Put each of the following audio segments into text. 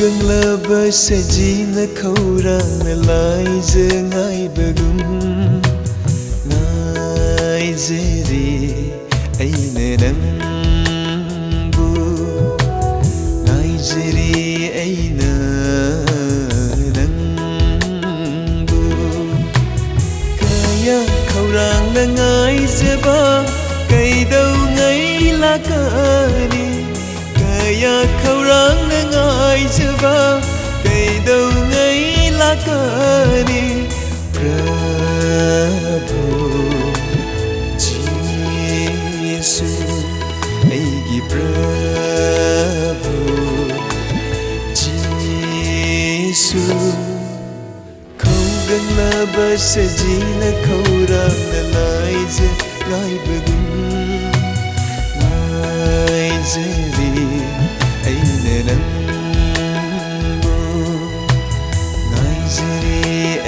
Khauganglaba sajina khaurangna laije ngaibagum ngaijeri aina nangbu ngaijeri aina nangbu kaya khaurangna ngaijaba kaidau ngai lakani kaya khaurangna ngaijaba kaidau ngai lakani Prabhu Jesu aigi Prabhu Jesu Khauganglaba sajina khaurangna laije ngaibagum ngaijeri aina nangbu ngaijeri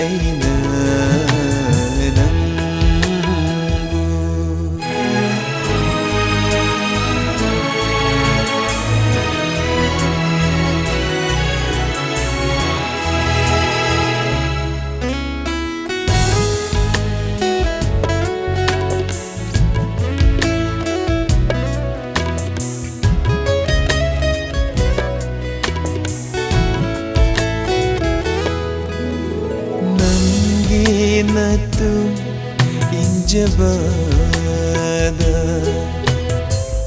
aina nangbu Natu injabada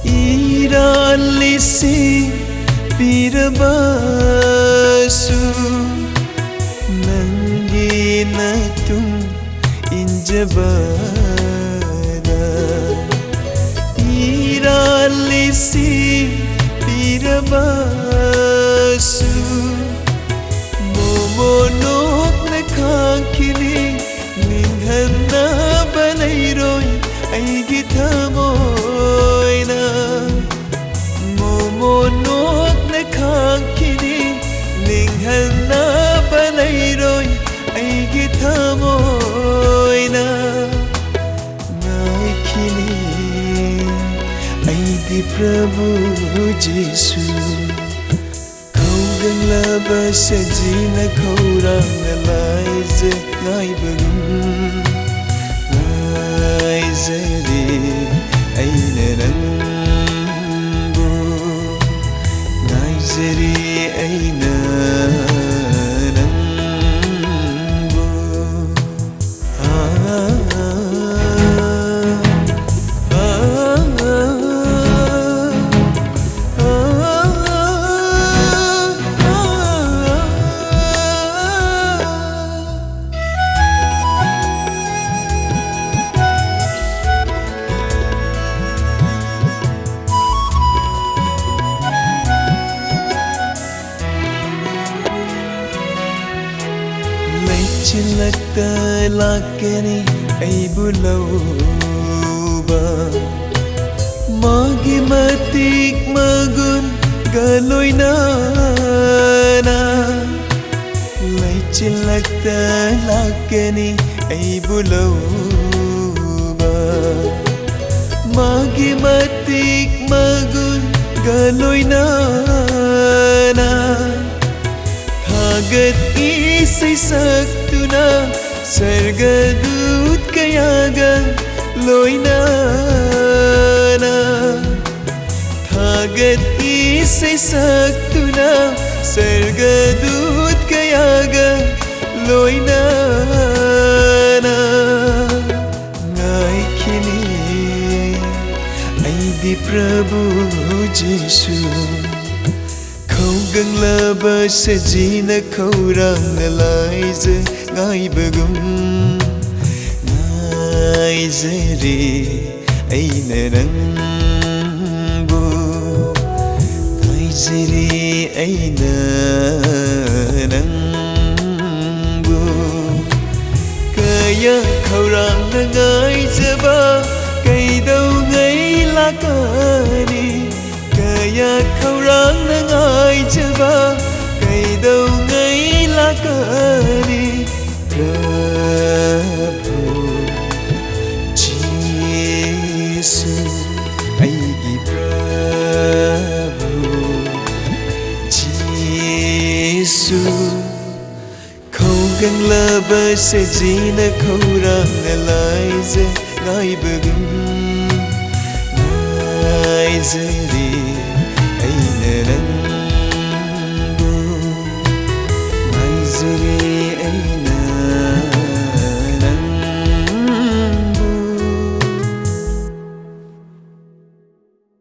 iralisi pirabasu nangi natu injabada iralisi pirabasu momonok na khakini Ninghanna balairoi aigi thamoina momonok na khakini Ninghanna balairoi aigi thamoina Naikini aigi Prabhu Jesu Khauganglaba sajina khaurangna laije ngaibagum ngaijeri aina nangbu ngaijeri aina nangbu Chilakta lakani aibu lauba Magi matik magun galoina na Lai chilakta lakani aibu lauba Magi matik magun galoina na Thagat isai saktuna sargadut kayagan loinana Thagat isai saktuna sargadut kayagan loinana Ngaikini aigi Prabhu Jesu Khauganglaba sajina khaurangna laije ngaibagum ngaijeri aina nangbu ngaijeri aina nangbu kaya khaurangna ngaijaba kaidau ngai lakani Kaya khaurangna ngaijaba kaidau ngai lakani Prabhu Jesu aigi Prabhu Jesu Sejina khawrang laise gaibagum naizari aina nangbu naizari